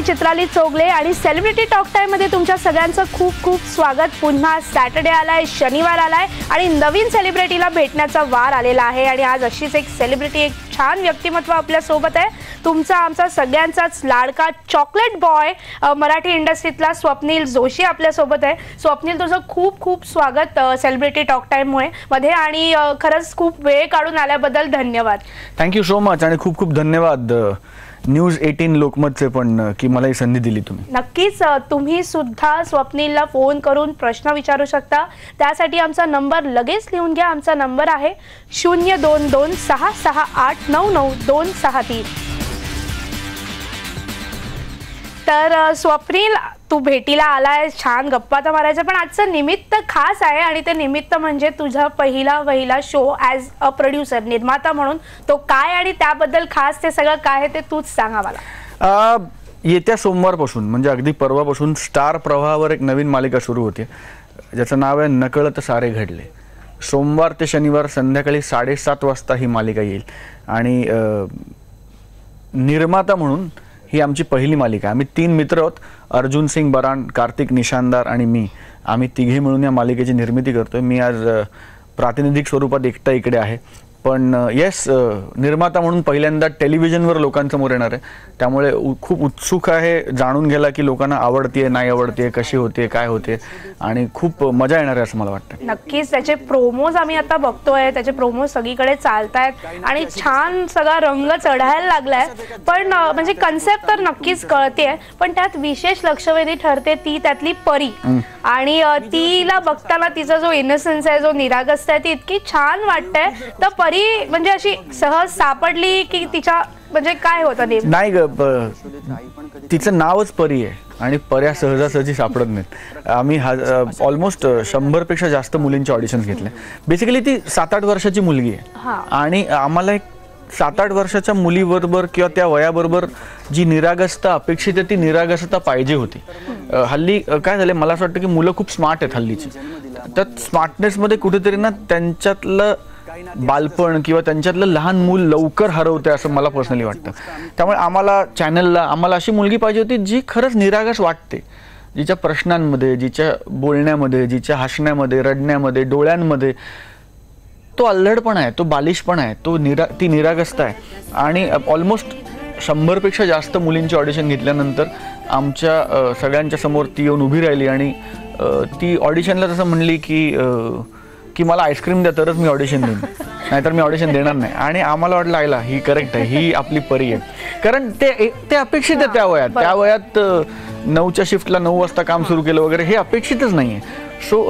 मी चित्राली चोगले आणि celebrity talk time मध्ये तुमच्या सगळ्यांचं खूप खूप स्वागत। पुन्हा सॅटर्डे आलाय, शनिवार आलाय आणि नवीन सेलिब्रिटीला भेटण्याचा वार आलेला आहे आणि आज अशीच एक सेलिब्रिटी, एक छान व्यक्तिमत्व आपल्या सोबत आहे। तुमचा आमचा सगळ्यांचाच लाडका चॉकलेट बॉय मराठी इंडस्ट्रीतला स्वप्नील जोशी आपल्या सोबत आहे। स्वप्नील, तुझं खूप खूप स्वागत सेलिब्रिटी टॉक टाइम मध्ये आणि खरंच खूप वेळ काढून आल्याबद्दल धन्यवाद। थँक्यू सो मच आणि खूप खूप धन्यवाद न्यूज 18 लोकमतचे पण की मला ही संधी दिली तुम्ही। नक्कीच तुम्ही सुद्धा स्वप्नीलला फोन करून प्रश्न विचारू शकता। त्यासाठी आमचा नंबर लगेच लिहून घ्या। आमचा नंबर आहे 0226689923। तर स्वप्नील, तू भेटीला आलाय, छान गप्पा तर मारायचं, पण आजचं निमित्त खास आहे आणि ते निमित्त म्हणजे तुझा पहिला शो ॲज अ प्रोड्युसर, निर्माता म्हणून। तो काय आणि त्याबद्दल खास ते सगळं काय आहे ते तूच सांग आम्हाला। येत्या सोमवारपासून म्हणजे अगदी परवापासून स्टार प्रवाहावर एक नवीन मालिका सुरू होते ज्याचं नाव आहे नकळत सारे घडले। सोमवार ते शनिवार संध्याकाळी 7:30 वाजता ही मालिका येईल आणि निर्माता म्हणून ही आमची पहिली मालिका। आम्ही 3 मित्र आहोत, अर्जुन सिंग बरान, कार्तिक निशानदार आणि मी। आम्ही तिघे मिळून या मालिकेची निर्मिती करतोय। मी आज प्रातिनिधिक स्वरूपात एकटा इकडे आहे, पण येस, निर्माता म्हणून पहिल्यांदा टेलिव्हिजनवर लोकांसमोर येणार आहे। त्यामुळे खूप उत्सुक आहे जाणून घ्यायला की लोकांना आवडते नाही आवडते, कशी होते, काय होते आणि खूप मजा येणार आहे असं मला वाटतं। नक्कीच त्याचे प्रोमोज आम्ही आता बघतोय, त्याचे प्रोमोज सगळीकडे चालतायत आणि छान सगळा रंग चढायला लागलाय। पण म्हणजे कन्सेप्ट तर नक्कीच कळतेय, पण त्यात विशेष लक्षवेधी ठरते ती त्यातली परी आणि तिला बघताना तिचा जो इनोसन्स आहे, जो निरागस आहे, ती इतकी छान वाटते। तर परी म्हणजे अशी सहज सापडली की तिच्या म्हणजे काय होतं नेमकं? नाही ग, तिचं नावच परी आहे आणि पर्या सहजासहजी सापडत नाहीत। आम्ही ऑलमोस्ट 100 पेक्षा जास्त मुलींचे ऑडिशन्स घेतले। बेसिकली ती 7-8 वर्षाची मुलगी आहे आणि आम्हाला एक 7-8 वर्षाच्या मुलीबरोबर किंवा त्या वयाबरोबर जी निरागसता अपेक्षित आहे ती निरागसता पाहिजे होती। हल्ली काय झालं, मला असं वाटतं की मुलं खूप स्मार्ट आहेत हल्लीची। तर स्मार्टनेसमध्ये कुठेतरी ना त्यांच्यातलं बालपण किंवा त्यांच्यातलं लहान मूल लवकर हरवते असं मला पर्सनली वाटतं। त्यामुळे आम्हाला चॅनलला अशी मुलगी पाहिजे होती जी खरंच निरागस वाटते, जिच्या प्रश्नांमध्ये, जिच्या बोलण्यामध्ये, जिच्या हसण्यामध्ये, रडण्यामध्ये, डोळ्यांमध्ये तो अल्लडपणा आहे, तो बालिशपणा आहे, ती निरागसता आहे। आणि ऑलमोस्ट 100 पेक्षा जास्त मुलींची ऑडिशन घेतल्यानंतर आमच्या सगळ्यांच्या समोर ती येऊन उभी राहिली आणि ती ऑडिशनला तसं म्हणली की मला आईस्क्रीम द्या तरच मी ऑडिशन देईन, नाहीतर मी ऑडिशन देणार नाही। आणि आम्हाला वाटलं आयला ही करेक्ट आहे, ही आपली परी आहे, कारण ते अपेक्षित आहे त्या वयात 9च्या शिफ्टला 9 वाजता काम सुरू केलं वगैरे हे अपेक्षितच नाही आहे। सो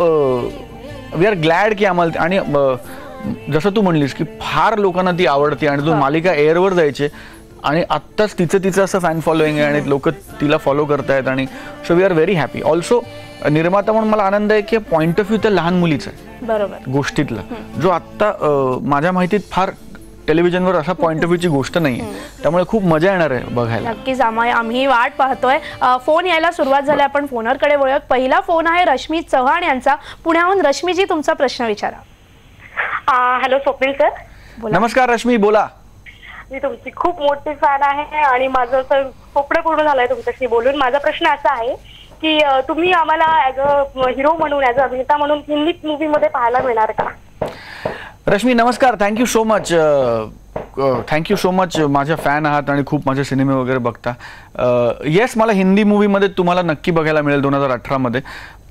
वी आर ग्लॅड की आम्हाला, आणि जसं तू म्हणलीस की फार लोकांना ती आवडते आणि तो मालिका एअरवर जायचे आणि आत्ताच तिचं असं फॅन फॉलोईंग आहे आणि लोक तिला फॉलो करतायत आणि so we are very happy. Also निर्माता म्हणून मला आनंद आहे की पॉइंट ऑफ व्ह्यू त्या लहान मुलीचा आहे, बरोबर, गोष्टीतला जो आत्ता माझ्या माहितीत फार टेलिव्हिजनवर असा पॉइंट ऑफ व्ह्यूची गोष्ट नाहीये। त्यामुळे खूप मजा येणार आहे बघायला। नक्कीच आम्ही वाट पाहतोय। फोन यायला सुरुवात झाली, आपण फोनरकडे वळूयात। पहिला फोन आहे रश्मी चव्हाण यांचा, पुण्याहून। रश्मीजी, तुमचा प्रश्न विचारा। Hello Swapnil sir. नमस्कार रश्मी, बोला। मी तुमची खूप मोठी फॅन आहे आणि माझं असं स्वप्न पूर्ण झालंय तुमच्याशी बोलून। माझा प्रश्न असा आहे की तुम्ही आम्हाला ॲज अ हिरो म्हणून, ॲज अ अभिनेता म्हणून हिंदी मूवी मध्ये पाहायला मिळणार का? रश्मी नमस्कार, थँक्यू सो मच, माझ्या फॅन आहात आणि खूप माझे सिनेमे वगैरे बघता। येस, मला हिंदी मूवीमध्ये तुम्हाला नक्की बघायला मिळेल 2018 मध्ये।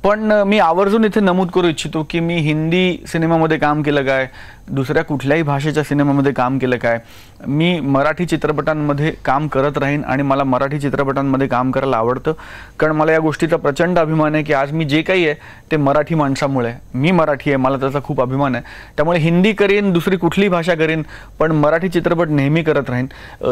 पण मी आवर्जून इथे नमूद करू इच्छितो की मी हिंदी सिनेमामध्ये काम केलं काय, दुसऱ्या कुठल्याही भाषेच्या सिनेमामध्ये काम केलं काय, मी मराठी चित्रपटांमध्ये काम करत राहीन आणि मला मराठी चित्रपटांमध्ये काम करायला आवडतं, कारण मला या गोष्टीचा प्रचंड अभिमान आहे की आज मी जे काही आहे ते मराठी माणसामुळे। मी मराठी आहे, मला त्याचा खूप अभिमान आहे। त्यामुळे हिंदी करीन, दुसरी कुठलीही भाषा करीन, पण मराठी चित्रपट नेहमी करत राहीन।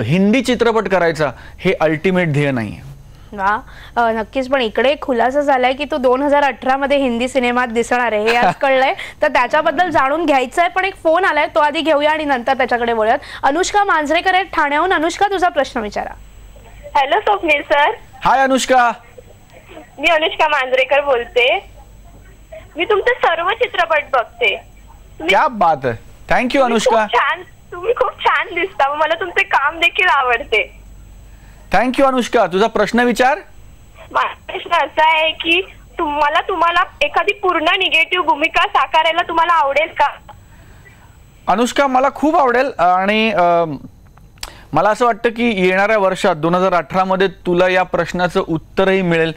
हिंदी चित्रपट करायचा हे अल्टिमेट ध्येय नाही आहे। नक्कीच, पण इकडे खुलासा झालाय की तू 2018 मध्ये हिंदी सिनेमात दिसणार आहे, हे आज कळलंय, तर त्याच्याबद्दल जाणून घ्यायचंय। पण एक फोन आलाय, तो आधी घेऊया आणि नंतर त्याच्याकडे वळूयात। अनुष्का मांजरेकर आहेत ठाण्याहून। अनुष्का, तुझा प्रश्न विचारा। Hello Swapnil sir. Hi Anushka. मी अनुष्का मांजरेकर बोलते। मी तुमचे सर्व चित्रपट बघते। क्या बात आहे, थँक्यू अनुष्का। तुम्ही खूप छान दिसता, मला तुमचे काम देखील आवडते। थँक्यू अनुष्का. तुझा प्रश्न विचार. माझा प्रश्न असा आहे की तुम्हाला एखादी पूर्ण निगेटिव्ह भूमिका साकारायला तुम्हाला आवडेल का? अनुष्का, मला खूप आवडेल आणि मला असं वाटतं की येणाऱ्या वर्षात 2018 मध्ये तुला या प्रश्नाचं उत्तरही मिळेल.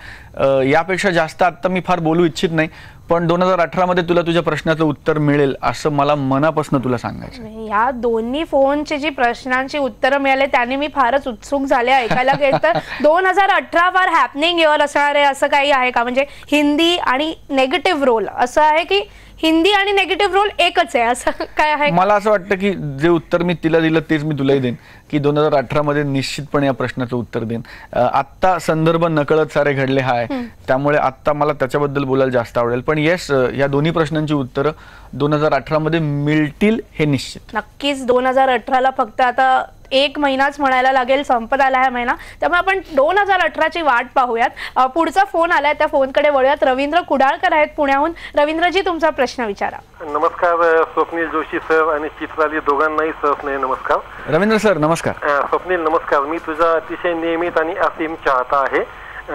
यापेक्षा जास्त आता मी फार बोलू इच्छित नाही, पण 2018 मध्ये तुला तुझ्या प्रश्नाचं उत्तर मिळेल असं मला मनापासून तुला सांगायचं. या दोन्ही फोनची जी प्रश्नांची उत्तरं मिळाले त्याने मी फारच उत्सुक झाले ऐकायला. तर 2018 फार हॅपनिंग इयर असणार आहे असं काही आहे का? म्हणजे हिंदी आणि नेगेटिव्ह रोल असं आहे की हिंदी आणि नेगेटिव्ह रोल एकच आहे असं काय आहे? मला असं वाटतं की जे उत्तर मी तिला दिलं तेच मी तुलाही देईन की 2018 मध्ये निश्चितपणे या प्रश्नाचं उत्तर देईन. आत्ता संदर्भ नकळत सारे घडले आहे, त्यामुळे आत्ता मला त्याच्याबद्दल बोलायला जास्त आवडेल. पण येस, या दोन्ही प्रश्नांची उत्तरं 2018 मध्ये मिळतील हे निश्चित. नक्कीच 2018ला फक्त आता 1 महिनाच म्हणायला लागेल, संपत आला हा महिना. त्यामुळे आपण 2018ची वाट पाहूयात. पुढचा फोन आलाय, त्या फोनकडे वळूयात. रवींद्र कुडाळकर आहेत पुण्याहून. रवींद्रजी, तुमचा प्रश्न विचारा. नमस्कार स्वप्नील जोशी सर आणि चित्राली दोघांनाही सहस्नेह नमस्कार. रवींद्र सर नमस्कार. स्वप्नील नमस्कार. मी तुझा अतिशय नियमित आणि असीम चाहता आहे.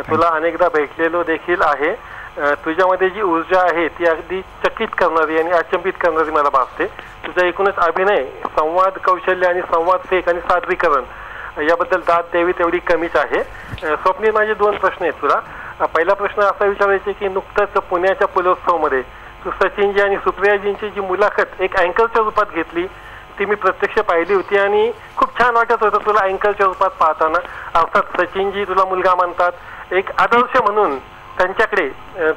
तुला अनेकदा भेटलेलो देखील आहे. तुझ्यामध्ये जी ऊर्जा आहे ती अगदी चकित करणारी आणि अचंबित करणारी मला भासते. तुझा एकूणच अभिनय, संवाद कौशल्य आणि संवाद फेक आणि सादरीकरण याबद्दल दाद द्यावी तेवढी कमीच आहे. स्वप्नील, माझे 2 प्रश्न आहेत तुला. पहिला प्रश्न असा विचारायचा की नुकतंच पुण्याच्या पुलोत्सवमध्ये तू सचिनजी आणि सुप्रियाजींची जी मुलाखत एक अँकरच्या रूपात घेतली ती मी प्रत्यक्ष पाहिली होती आणि खूप छान वाटत होतं तुला अँकरच्या रूपात पाहताना. अर्थात सचिनजी तुला मुलगा मानतात, एक आदर्श म्हणून त्यांच्याकडे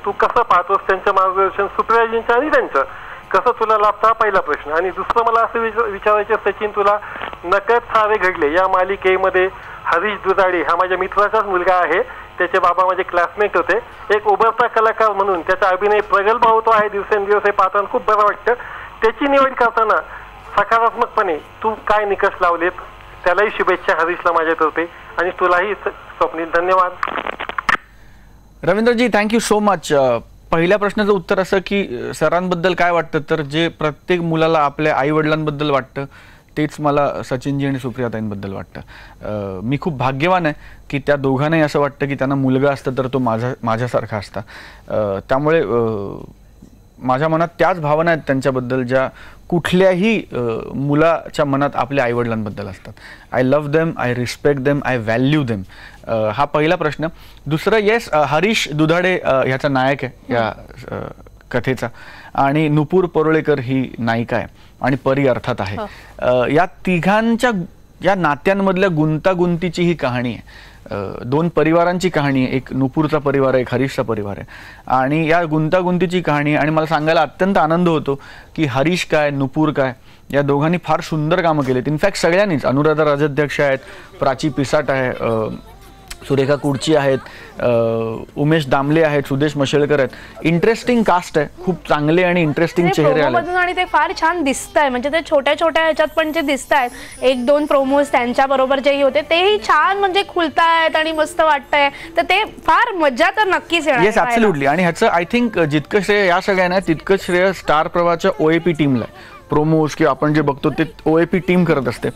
तू कसं पाहतोस, त्यांचं मार्गदर्शन सुप्रियाजींचं आणि त्यांचं कसं तुला लाभतं, हा पहिला प्रश्न. आणि दुसरं मला असं विचारायचं, सचिन तुला नकळत सारे घडले या मालिकेमध्ये हरीश दुधाडे हा माझ्या मित्राचाच मुलगा आहे. त्याचे बाबा माझे क्लासमेट होते. एक उभरता कलाकार म्हणून त्याचा अभिनय प्रगल्भ होतो आहे दिवसेंदिवस. हे पाहताना खूप बरं वाटतं. त्याची निवड करताना सकारात्मकपणे तू काय निकष लावलेत, त्यालाही शुभेच्छा हरीशला माझ्यातर्फे आणि तुलाही स्वप्नील. धन्यवाद. Ravindraji, thank you so much. पहिल्या प्रश्नाचं उत्तर असं की सरांबद्दल काय वाटतं, तर जे प्रत्येक मुलाला आपल्या आई वडिलांबद्दल वाटतं तेच मला सचिनजी आणि सुप्रियाताईंबद्दल वाटतं. मी खूप भाग्यवान आहे की त्या दोघांनाही असं वाटतं की त्यांना मुलगा असतं तर तो माझ्यासारखा असता. त्यामुळे माझ्या मनात त्याच भावना आहेत त्यांच्याबद्दल ज्या कुठल्याही मुलाच्या मनात आपल्या आईवडिलांबद्दल असतात. I love them, I respect them, I value them. हा पहिला प्रश्न. दुसरं, येस, हरीश दुधाडे ह्याचा नायक आहे या कथेचा आणि नुपूर परुळेकर ही नायिका आहे आणि परी अर्थात आहे. या तिघांच्या या नात्यांमधल्या गुंतागुंतीची ही कहाणी आहे. 2 परिवारांची कहाणी आहे. एक नुपूरचा परिवार आहे, एक हरीशचा परिवार आहे आणि या गुंतागुंतीची कहाणी. आणि मला सांगायला अत्यंत आनंद होतो की हरीश काय, नुपूर काय, या दोघांनी फार सुंदर कामं केलीत. इनफॅक्ट सगळ्यांनीच. अनुराधा राजाध्यक्ष आहेत, प्राची पिसाट आहे, सुरेखा कुडची आहेत, उमेश दामले आहेत, सुदेश मशेळकर आहेत. इंटरेस्टिंग कास्ट आहे, खूप चांगले आणि इंटरेस्टिंग चेहरे आले आणि ते फार छान दिसतंय. म्हणजे ते छोट्या छोट्या ह्याच्यात पण जे दिसत आहेत, 1-2 प्रोमोज त्यांच्या बरोबर जेही होते तेही छान म्हणजे खुलतायत आणि मस्त वाटतंय. तर ते फार मजा तर नक्कीच येणार. Yes, absolutely. आणि ह्याचं आय थिंक जितकं श्रेय या सगळ्यांना तितकंच श्रेय स्टार प्रवाहाच्या OAP टीमला. प्रोमोज किंवा आपण जे बघतो ते OAP टीम करत असते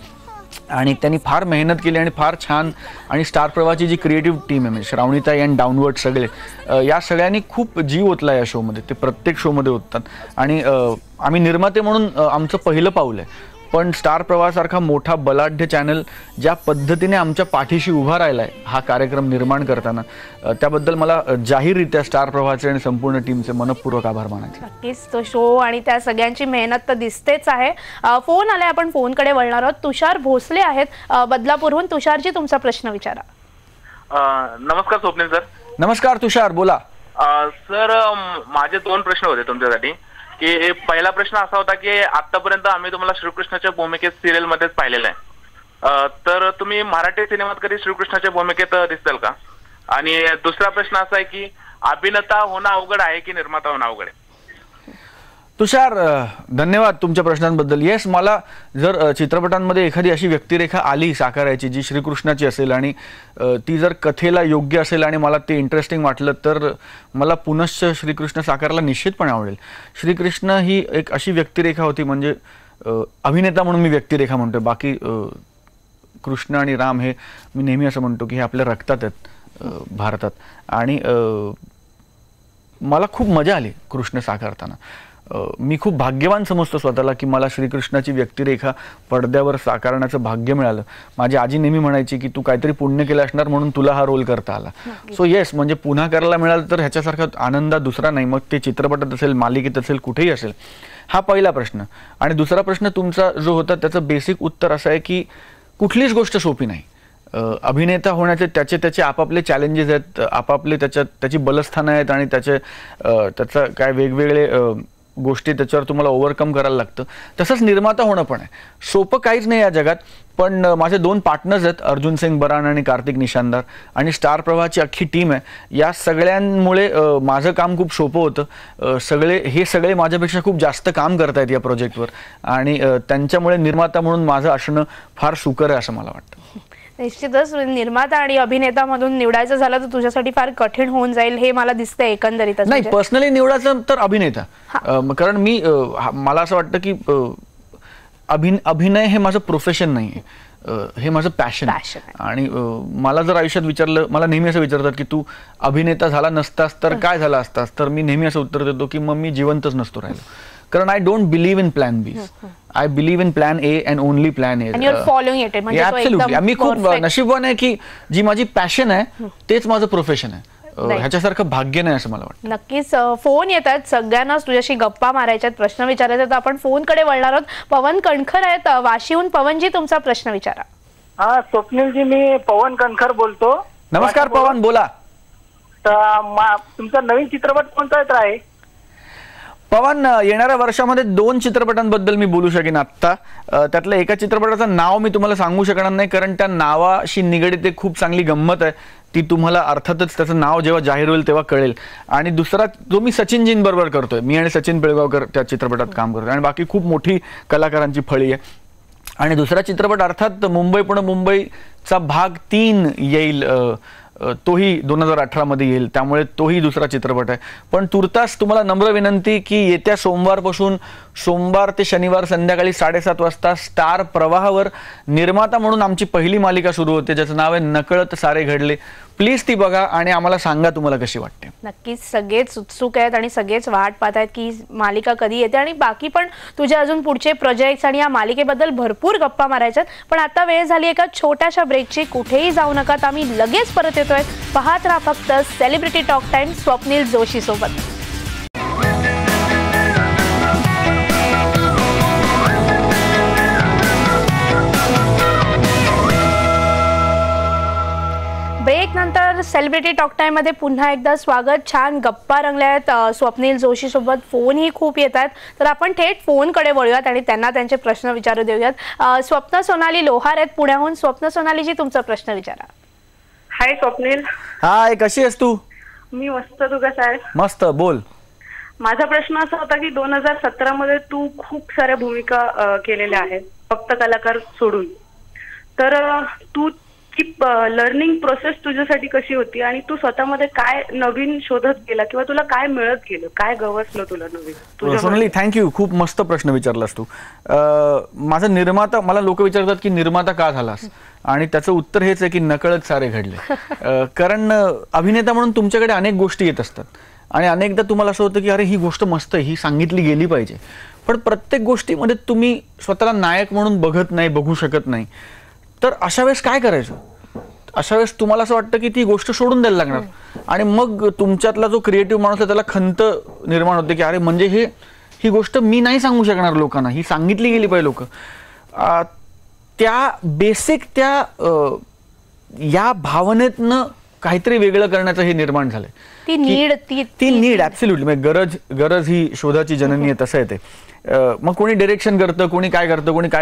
आणि त्यांनी फार मेहनत केली आणि फार छान. आणि स्टार प्रवाहाची जी क्रिएटिव्ह टीम आहे म्हणजे श्रावणीताई अँड डाऊनवर्ड सगळे, या सगळ्यांनी खूप जीव ओतला या शोमध्ये. ते प्रत्येक शोमध्ये ओततात आणि आम्ही निर्माते म्हणून आमचं पहिलं पाऊल आहे. पण स्टार प्रवाहासारखा मोठा बलाढ्य चॅनल ज्या पद्धतीने आमच्या पाठीशी उभा राहिलाय हा कार्यक्रम निर्माण करताना, त्याबद्दल मला जाहीररित्या स्टार प्रवाहाचे आणि संपूर्ण टीमचे मनपूर्वक आभार मानायचे. नक्कीच तो शो आणि त्या सगळ्यांची मेहनत तर दिसतेच आहे. फोन आलाय, आपण फोनकडे वळणार आहोत. तुषार भोसले आहेत बदलापूरहून. तुषारजी, तुमचा प्रश्न विचारा. नमस्कार स्वप्नील सर. नमस्कार तुषार, बोला. सर, माझे 2 प्रश्न होते तुमच्यासाठी. की पहिला प्रश्न असा होता की आतापर्यंत आम्ही तुम्हाला श्रीकृष्णाच्या भूमिकेत सिरियल मध्येच पाहिलेलं आहे, तर तुम्ही मराठी सिनेमात कधी श्रीकृष्णाच्या भूमिकेत दिसताल का? आणि दुसरा प्रश्न असा आहे की अभिनेता होणं अवघड आहे की निर्माता होणं अवघड आहे? तुषार, धन्यवाद तुमच्या प्रश्नांबद्दल. येस, मला जर चित्रपटांमध्ये एखादी अशी व्यक्तिरेखा आली साकारायची जी श्रीकृष्णाची असेल आणि ती जर कथेला योग्य असेल आणि मला ते इंटरेस्टिंग वाटलं तर मला पुनश्च श्रीकृष्ण साकारायला निश्चितपणे आवडेल. श्रीकृष्ण ही एक अशी व्यक्तिरेखा होती, म्हणजे अभिनेता म्हणून मी व्यक्तिरेखा म्हणतोय, बाकी कृष्ण आणि राम हे मी नेहमी असं म्हणतो की हे आपल्या रक्तात आहेत भारतात. आणि मला खूप मजा आली कृष्ण साकारताना. मी खूप भाग्यवान समजतो स्वतःला की मला श्रीकृष्णाची व्यक्तिरेखा पडद्यावर साकारण्याचं भाग्य मिळालं. माझी आजी नेहमी म्हणायची की तू काहीतरी पुण्य केलं असणार म्हणून तुला हा रोल करता आला. सो येस, म्हणजे पुन्हा करायला मिळालं तर ह्याच्यासारखा आनंद दुसरा नाही, मग ते चित्रपटात असेल, मालिकेत असेल, कुठेही असेल. हा पहिला प्रश्न. आणि दुसरा प्रश्न तुमचा जो होता त्याचं बेसिक उत्तर असं आहे की कुठलीच गोष्ट सोपी नाही. अभिनेता होण्याचे त्याचे आपापले चॅलेंजेस आहेत, आपापले त्याची बलस्थानं आहेत आणि त्याचं काय वेगवेगळे गोष्टी त्याच्यावर तुम्हाला ओव्हरकम करायला लागतं. तसंच निर्माता होणं पण आहे. सोपं काहीच नाही या जगात. पण माझे 2 पार्टनर्स आहेत, अर्जुन सिंग बरान आणि कार्तिक निशानदार, आणि स्टार प्रवाहाची अख्खी टीम आहे. या सगळ्यांमुळे माझं काम खूप सोपं होतं. हे सगळे माझ्यापेक्षा खूप जास्त काम करतायत या प्रोजेक्टवर, आणि त्यांच्यामुळे निर्माता म्हणून माझं असणं फार सुकर आहे असं मला वाटतं. निश्चितच निर्माता आणि अभिनेता म्हणून निवडायचं झालं तर तुझ्यासाठी फार कठीण होऊन जाईल हे मला दिसतंय एकंदरीत. नाही, पर्सनली निवडायचं तर अभिनेता. कारण मला असं वाटतं की अभिनय हे माझं प्रोफेशन नाही, हे माझं पॅशन. आणि मला जर आयुष्यात विचारलं, मला नेहमी असं विचारतात की तू अभिनेता झाला नसतास तर काय झाला असतास, तर मी नेहमी असं उत्तर देतो की मग मी जिवंतच नसतो राहिलो. कारण I don't believe in plan B, I believe in plan A and only plan A. Absolutely. आम्ही खूप नशीबवान आहे की जी माझी पॅशन आहे तेच माझं प्रोफेशन आहे. ह्याच्यासारखं भाग्य नाही असं मला वाटतं. नक्कीच. फोन येतात सगळ्यांनाच तुझ्याशी गप्पा मारायच्यात, प्रश्न विचारायचे, तर आपण फोनकडे वळणार आहोत. पवन कणखर आहेत वाशीहून. पवनजी, तुमचा प्रश्न विचारा. हा स्वप्नीलजी, मी पवन कणखर बोलतो. नमस्कार पवन, बोला. तर तुमचा नवीन चित्रपट कोणता आहे? पवन, येणाऱ्या वर्षामध्ये 2 चित्रपटांबद्दल मी बोलू शकेन आत्ता. त्यातल्या एका चित्रपटाचं नाव मी तुम्हाला सांगू शकणार नाही, कारण त्या नावाशी निगडीत एक खूप चांगली गंमत आहे. ती तुम्हाला अर्थातच त्याचं नाव जेव्हा जाहीर होईल तेव्हा कळेल. आणि दुसरा जो मी सचिनजींबरोबर करतोय, मी आणि सचिन पिळगावकर त्या चित्रपटात काम करतोय, आणि बाकी खूप मोठी कलाकारांची फळी आहे. आणि दुसरा चित्रपट अर्थात मुंबई पुणे मुंबईचा भाग 3 येईल, तोही 2018 मध्ये येईल, त्यामुळे तोही दुसरा चित्रपट आहे. पण तुर्तास तुम्हाला नम्र विनंती की येत्या सोमवारपासून सोमवार ते शनिवार संध्याकाळी 7:30 वाजता स्टार प्रवाहावर निर्माता म्हणून आमची पहिली मालिका सुरू होते, ज्याचं नाव आहे नकळत सारे घडले. प्लीज ती बघा आणि आम्हाला सांगा तुम्हाला कशी वाटते. नक्कीच सगळेच उत्सुक आहेत आणि सगळेच वाट पाहत आहेत की मालिका कधी येते. आणि बाकी पण तुझे अजून पुढचे प्रोजेक्ट्स आणि या मालिकेबद्दल भरपूर गप्पा मारायच्यात. पण आता वेळ झाली एका छोट्याशा ब्रेकची. कुठेही जाऊ नका, आम्ही लगेच परत येतोय. पाहत राहा फक्त celebrity talk time Swapnil Joshi सोबत. ब्रेक नंतर सेलिब्रिटी टॉक टाइम मध्ये पुन्हा एकदा स्वागत. छान गप्पा रंगल्या आहेत स्वप्नील जोशी सोबत. फोनही खूप येतात, तर आपण थेट फोनकडे वळूयात आणि त्यांना त्यांचे प्रश्न विचारू देऊयात. स्वप्न सोनाली लोहार आहेत पुण्याहून. स्वप्न सोनालीजी, तुमचा प्रश्न विचारा. हाय स्वप्नील. हाय, कशी आहेस तू? मी मस्त, तू कसा आहेस? मस्त, बोल. माझा प्रश्न असा होता की 2017 मध्ये तू खूप साऱ्या भूमिका केलेल्या आहेत, फक्त कलाकार सोडून. तर तू की लर्निंग प्रोसेस तुझ्यासाठी कशी होती आणि तू स्वतःमध्ये काय नवीन शोधत गेला किंवा तुला काय मिळत गेलं, काय गवसलं तुला नवीन? सोनाली, थँक्यू. खूप मस्त प्रश्न विचारलास तू. माझा निर्माता, मला लोक विचारतात की निर्माता का झालास, आणि त्याचं उत्तर हेच आहे की नकळत सारे घडले. कारण अभिनेता म्हणून तुमच्याकडे अनेक गोष्टी येत असतात आणि अनेकदा तुम्हाला असं होतं की अरे ही गोष्ट मस्त आहे, ही सांगितली गेली पाहिजे. पण प्रत्येक गोष्टीमध्ये तुम्ही स्वतःला नायक म्हणून बघू शकत नाही. तर अशा वेळेस काय करायचं? अशा वेळेस तुम्हाला असं वाटतं की ती गोष्ट सोडून द्यायला लागणार, आणि मग तुमच्यातला जो क्रिएटिव्ह माणूस आहे त्याला खंत निर्माण होते की अरे म्हणजे ही गोष्ट मी नाही सांगू शकणार लोकांना, ही सांगितली गेली पाहिजे. लोक त्या बेसिक या भावनेतनं काहीतरी वेगळं करण्याचं हे निर्माण झालंय. ती नीड ऍब्सोल्युटली, म्हणजे गरज ही शोधाची जननी आहे, तसं आहे ते. मग कोणी डिरेक्शन करतं, कोणी काय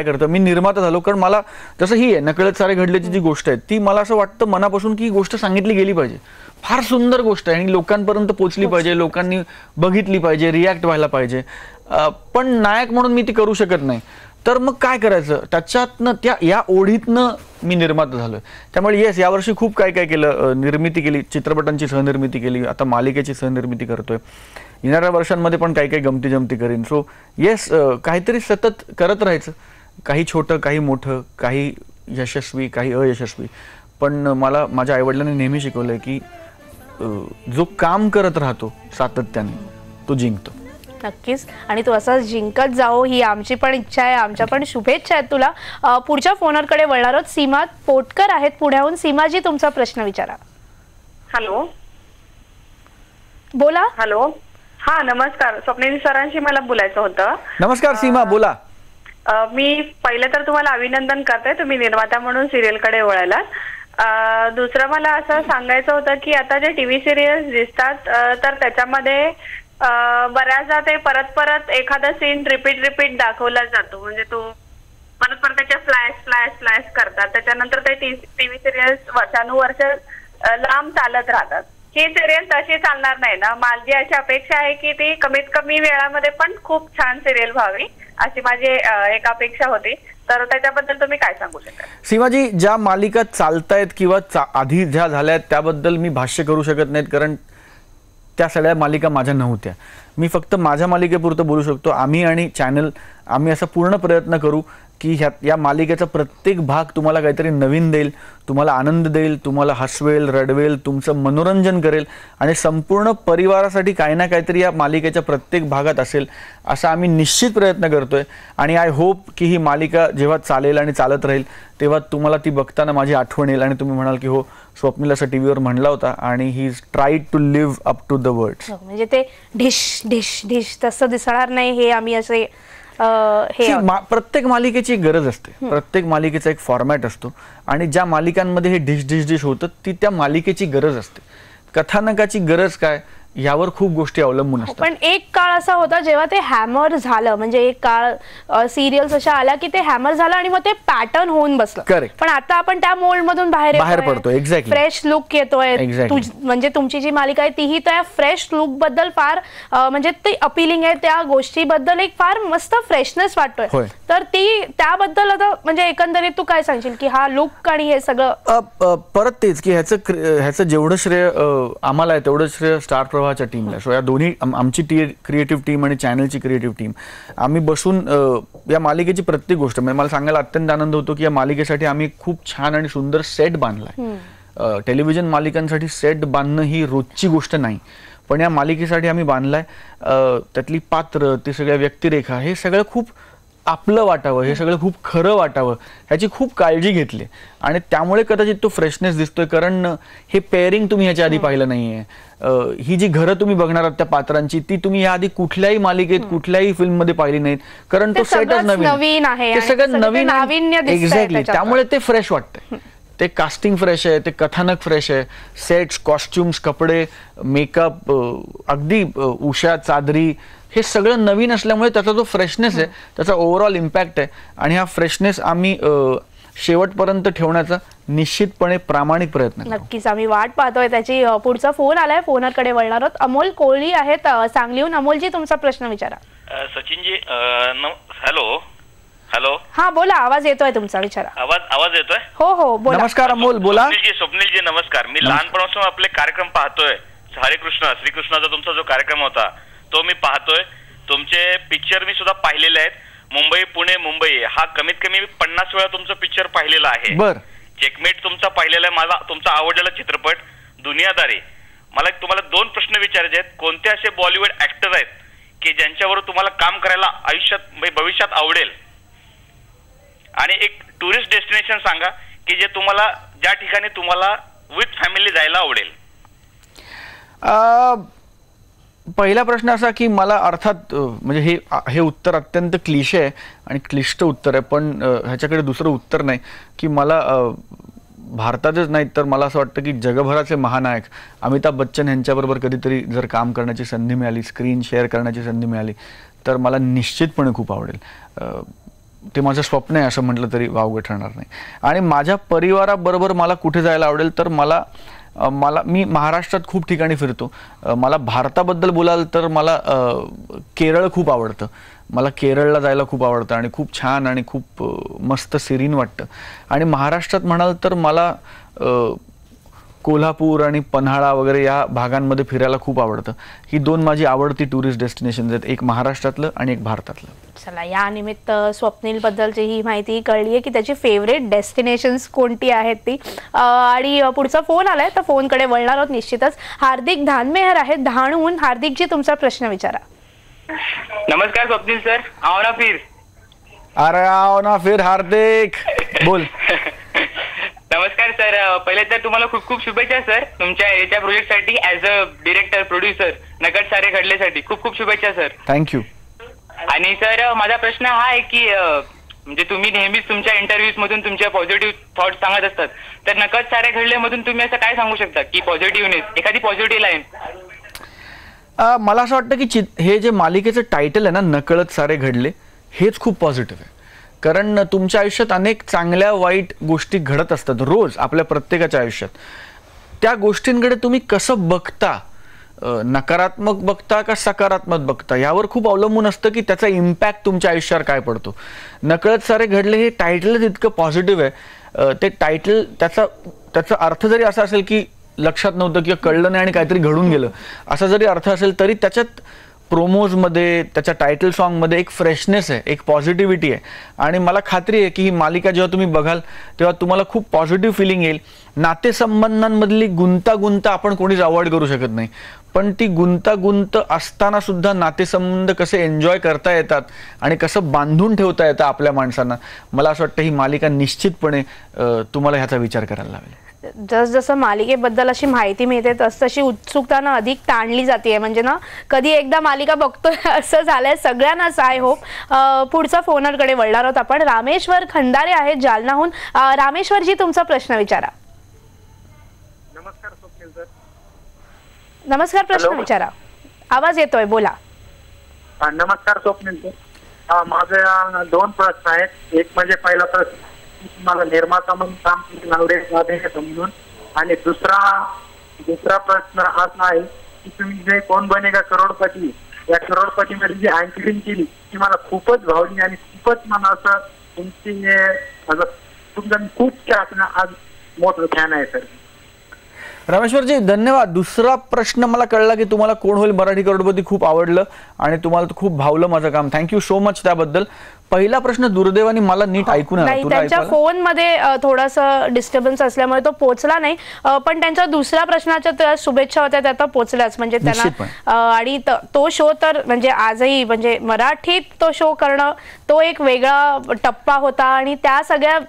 करतं. मी निर्माता झालो कारण मला जसं ही आहे नकळत सारे घडल्याची जी गोष्ट आहे ती मला असं वाटतं मनापासून की ही गोष्ट सांगितली गेली पाहिजे. फार सुंदर गोष्ट आहे आणि लोकांपर्यंत पोहोचली पाहिजे, लोकांनी बघितली पाहिजे, रिॲक्ट व्हायला पाहिजे. पण नायक म्हणून मी ती करू शकत नाही. तर मग काय करायचं? त्याच्यातनं या ओढीतनं मी निर्माता झालोय. त्यामुळे येस, यावर्षी खूप काय केलं. निर्मिती केली, चित्रपटांची सहनिर्मिती केली, आता मालिकेची सहनिर्मिती करतोय. येणाऱ्या वर्षांमध्ये पण काही गमती जमती करीन. सो येस, काहीतरी सतत करत राहायचं. काही छोटं, काही मोठं, काही यशस्वी, काही अयशस्वी, पण मला माझ्या आईवडिलांनी नेहमी शिकवलंय की जो काम करत राहतो सातत्याने तो जिंकतो. नक्कीच, आणि तू असं जिंकत जाओ ही आमची पण इच्छा आहे, आमच्या पण शुभेच्छा आहेत तुला. पुढच्या फोनरकडे वळणार आहोत. सीमा पोटकर आहेत पुण्याहून. सीमाजी, तुमचा प्रश्न विचारा. हॅलो, बोला. हॅलो. हा, नमस्कार. स्वप्नील सरांशी मला बोलायचं होतं. नमस्कार सीमा, बोला. मी पहिले तर तुम्हाला अभिनंदन करते, तुम्ही निर्माता म्हणून सिरियलकडे वळालात. दुसरं मला असं सांगायचं होतं की आता जे टीव्ही सिरियल्स दिसतात तर त्याच्यामध्ये बऱ्याचदा ते परत परत एखादा सीन रिपीट दाखवला जातो, म्हणजे तो परत परत त्याचे फ्लॅश करतात. त्याच्यानंतर ते टीव्ही सिरियल्स वर्षानुवर्ष लांब चालत राहतात. ही सिरियल तशी चालणार नाही ना. माझी अशी अपेक्षा आहे की ती कमीत कमी वेळामध्ये पण खूप छान सिरियल व्हावी, अशी माझी एक अपेक्षा होती. तर त्याच्याबद्दल तुम्ही काय सांगू शकाल? सीमाजी, ज्या मालिका चालतायत किंवा आधी ज्या झाल्या त्याबद्दल मी भाष्य करू शकत नाहीत, कारण त्या सगळ्या मालिका माझ्या नव्हत्या. मी फक्त माझ्या मालिकेपुरतं बोलू शकतो. आम्ही आणि चॅनल आम्ही असा पूर्ण प्रयत्न करू की या मालिकेचा प्रत्येक भाग तुम्हाला काहीतरी नवीन देईल, तुम्हाला आनंद देईल, तुम्हाला हसवेल, रडवेल, तुमचं मनोरंजन करेल आणि संपूर्ण परिवारासाठी काही ना काहीतरी या मालिकेच्या प्रत्येक भागात असेल असा आम्ही निश्चित प्रयत्न करतोय. आणि आय होप की ही मालिका जेव्हा चालेल आणि चालत राहील तेव्हा तुम्हाला ती बघताना माझी आठवण येईल आणि तुम्ही म्हणाल की हो, स्वप्नील असं टीव्हीवर म्हणला होता आणि he is tried to live up to the words. म्हणजे ते ढिश ढिश ढिश तसं दिसणार नाही, हे आम्ही असे प्रत्येक मालिकेची गरज असते. प्रत्येक मालिकेचा एक फॉर्मॅट असतो आणि ज्या मालिकांमध्ये हे डिश डिश डिश होतं ती त्या मालिकेची गरज असते. कथानकाची गरज काय यावर खूप गोष्टी अवलंबून असतात. पण एक काळ असा होता जेव्हा ते हॅमर झालं, म्हणजे एक काळ सिरियल्स अशा आल्या की ते हॅमर झालं आणि मग ते पॅटर्न होऊन बसलं. करेक्ट. पण आता आपण त्या मोल्ड मधून बाहेर पडतो. एक्झॅक्टली. फ्रेश लुक येतोय. म्हणजे तुमची जी मालिका आहे तीही त्या फ्रेश लुक बद्दल फार म्हणजे ती अपीलिंग आहे. त्या गोष्टीबद्दल एक फार मस्त फ्रेशनेस वाटतोय. तर ती त्याबद्दल आता म्हणजे एकंदरीत तू काय सांगशील की हा लुक आणि हे सगळं? परत तेच की ह्याचं जेवढं श्रेय आम्हाला आहे तेवढं श्रेय स्टार प्रवाहाच्या टीमला. सो या दोन्ही, आमची क्रिएटिव्ह टीम आणि चॅनलची क्रिएटिव्ह टीम, आम्ही बसून या मालिकेची प्रत्येक गोष्ट, म्हणजे मला सांगायला अत्यंत आनंद होतो की या मालिकेसाठी आम्ही खूप छान आणि सुंदर सेट बांधलाय. टेलिव्हिजन मालिकांसाठी सेट बांधणं ही रोजची गोष्ट नाही, पण या मालिकेसाठी आम्ही बांधलाय. त्यातली पात्र, ती सगळ्या व्यक्तिरेखा, हे सगळं खूप आपलं वाटावं, हे सगळं खूप खरं वाटावं, ह्याची खूप काळजी घेतली आणि त्यामुळे कदाचित तो फ्रेशनेस दिसतोय. कारण हे पेअरिंग तुम्ही ह्याच्या आधी पाहिलं नाहीये. ही जी घरं तुम्ही बघणार आहात त्या पात्रांची, ती तुम्ही याआधी कुठल्याही मालिकेत कुठल्याही फिल्म मध्ये पाहिली नाहीत, कारण तो सेटच नवीन आहे, ते सगळं नवीन. एक्झॅक्टली. त्यामुळे ते फ्रेश वाटतंय. ते कास्टिंग फ्रेश आहे, ते कथानक फ्रेश आहे, सेट्स, कॉस्ट्युम्स, कपडे, मेकअप, अगदी उषा, चादरी, हे सगळं नवीन असल्यामुळे त्याचा जो फ्रेशनेस आहे त्याचा ओव्हरऑल इम्पॅक्ट आहे. आणि हा फ्रेशनेस आम्ही शेवटपर्यंत ठेवण्याचा निश्चितपणे प्रामाणिक प्रयत्न करतो. नक्कीच, आम्ही वाट पाहतोय त्याची. पुढचा फोन आलाय, फोनरकडे वळणार आहोत. अमोल कोहली आहेत सांगलीहून. अमोलजी, तुमचा प्रश्न विचारा. सचिनजी, हॅलो. हॅलो. हा, बोला. आवाज येतोय तुमचा, विचारा. आवाज येतोय? हो हो, बोला. नमस्कार अमोल, बोला. स्वप्नीलजी नमस्कार. मी लहानपणापासून आपले कार्यक्रम पाहतोय. हरे कृष्ण, श्रीकृष्णाचा तुमचा जो कार्यक्रम होता तो मी पाहतोय. तुमचे पिक्चर मी सुद्धा पाहिलेले आहेत. मुंबई पुणे मुंबई हा कमीत कमी 50 वेळा तुमचा पिक्चर पाहिलेला आहे. चेकमेट तुमचा पाहिलेला आहे. मला तुमचा आवडलेला चित्रपट दुनियादारी. मला तुम्हाला 2 प्रश्न विचारायचे आहेत. कोणते असे बॉलिवूड ऍक्टर आहेत की ज्यांच्यावर तुम्हाला काम करायला भविष्यात आवडेल? आणि एक टुरिस्ट डेस्टिनेशन सांगा की जे तुम्हाला, ज्या ठिकाणी तुम्हाला विथ फॅमिली जायला आवडेल. पहिला प्रश्न असा की मला अर्थात म्हणजे हे उत्तर अत्यंत क्लिशे आहे आणि क्लिष्ट उत्तर आहे, पण ह्याच्याकडे दुसरं उत्तर नाही की मला भारतातच नाही तर मला असं वाटतं की जगभराचे महानायक अमिताभ बच्चन यांच्याबरोबर कधीतरी जर काम करण्याची संधी मिळाली, स्क्रीन शेअर करण्याची संधी मिळाली तर मला निश्चितपणे खूप आवडेल. ते माझं स्वप्न आहे असं म्हटलं तरी वावगं ठरणार नाही. आणि माझ्या परिवाराबरोबर मला कुठे जायला आवडेल तर मी महाराष्ट्रात खूप ठिकाणी फिरतो. मला भारताबद्दल बोलाल तर मला केरळ खूप आवडतं. मला केरळला जायला खूप आवडतं आणि खूप छान आणि खूप मस्त सिरीन वाटतं. आणि महाराष्ट्रात म्हणाल तर मला कोल्हापूर आणि पन्हाळा वगैरे या भागांमध्ये फिरायला खूप आवडतं. ही 2 माझी आवडती टुरिस्ट डेस्टिनेशन आहेत, एक महाराष्ट्रातलं आणि एक भारतातलं. चला, या निमित्त स्वप्नील बद्दलची ही माहिती कळली आहे की त्याची फेवरेट डेस्टिनेशन्स कोणती आहेत ती. आणि पुढचा फोन आलाय, तर फोनकडे वळणार आहोत निश्चितच. हार्दिक धानमेहर आहेत डहाणूहून. हार्दिकजी, तुमचा प्रश्न विचारा. नमस्कार स्वप्नील सर, आओ ना फिर. अरे आओ ना फिर हार्दिक, बोल. नमस्कार सर, पहिले तर तुम्हाला खूप खूप शुभेच्छा सर, तुमच्या याच्या प्रोजेक्टसाठी ऍज अ डिरेक्टर प्रोड्युसर नकट सारे घडलेसाठी खूप खूप शुभेच्छा सर. थँक्यू. आणि सर माझा प्रश्न हा आहे की म्हणजे तुम्ही नेहमीच तुमच्या इंटरव्ह्यूज मधून तुमच्या पॉझिटिव्ह थॉट सांगत असतात, तर नकट सारे घडले मधून तुम्ही असं काय सांगू शकता की पॉझिटिव्हनेस, एखादी पॉझिटिव्ह लाईन. मला असं वाटतं की हे जे मालिकेचं टायटल आहे ना, नकळत सारे घडले, हेच खूप पॉझिटिव्ह आहे. कारण तुमच्या आयुष्यात अनेक चांगल्या वाईट गोष्टी घडत असतात रोज आपल्या प्रत्येकाच्या आयुष्यात. त्या गोष्टींकडे तुम्ही कसं बघता, नकारात्मक बघता का सकारात्मक बघता, यावर खूप अवलंबून असतं की त्याचा इम्पॅक्ट तुमच्या आयुष्यावर काय पडतो. नकळत सारे घडले हे टायटलच इतकं पॉझिटिव्ह आहे. ते टायटल त्याचा अर्थ जरी असा असेल की लक्षात नव्हतं किंवा कळलं नाही आणि काहीतरी घडून गेलं, असा जरी अर्थ असेल तरी त्याच्यात प्रोमोजमध्ये, त्याच्या टायटल सॉन्गमध्ये एक फ्रेशनेस आहे, एक पॉझिटिव्हिटी आहे. आणि मला खात्री आहे की ही मालिका जेव्हा तुम्ही बघाल तेव्हा तुम्हाला खूप पॉझिटिव्ह फिलिंग येईल. नातेसंबंधांमधली गुंतागुंत आपण कोणीच अवॉइड करू शकत नाही, पण ती गुंतागुंत असताना सुद्धा नातेसंबंध कसे एन्जॉय करता येतात आणि कसं बांधून ठेवता येतं आपल्या माणसांना, मला असं वाटतं ही मालिका निश्चितपणे तुम्हाला ह्याचा विचार करायला लावेल. जसं मालिकेबद्दल अशी माहिती मिळते तशी उत्सुकतानं अधिक ताणली जाते. म्हणजे ना, कधी एकदा मालिका बघतोय असं झालंय सगळ्यांनाच. I hope. पुढचा फोनरकडे वळणार आहोत आपण. रामेश्वर खंदारे आहेत जालनाहून. रामेश्वरजी, तुमचा प्रश्न विचारा. नमस्कार स्वप्नील सर. नमस्कार, प्रश्न विचारा. आवाज येतोय, बोला. नमस्कार स्वप्नील सर, माझे 2 प्रश्न आहेत. एक म्हणजे पहिला प्रश्न, मला निर्माता म्हणून काम आवडेल समजून, आणि दुसरा प्रश्न असा आहे की तुम्ही जे कोण बनेगा करोडपती या करोडपतीमध्ये जी अँकरिंग केली ती मला खूपच भावली आणि खूपच मला असं तुमचा खूप आज मोठं फॅन आहे सर. रामेश्वरजी, धन्यवाद. दुसरा प्रश्न मला कळला की तुम्हाला कोण होईल मराठी करोडपती खूप आवडलं आणि तुम्हाला खूप भावलं माझं काम. थँक्यू सो मच त्याबद्दल. पहिला प्रश्न दुर्दैवाने मला नीट ऐकून आला. त्यांच्या फोन मध्ये थोडासा डिस्टर्बन्स असल्यामुळे तो पोहोचला नाही, पण त्यांच्या दुसऱ्या प्रश्नाच्या शुभेच्छा होत्या त्या पोहोचल्याच. म्हणजे त्यांना आणि तो शो तर म्हणजे आजही म्हणजे मराठीत तो शो करणं तो एक वेगळा टप्पा होता आणि त्या सगळ्या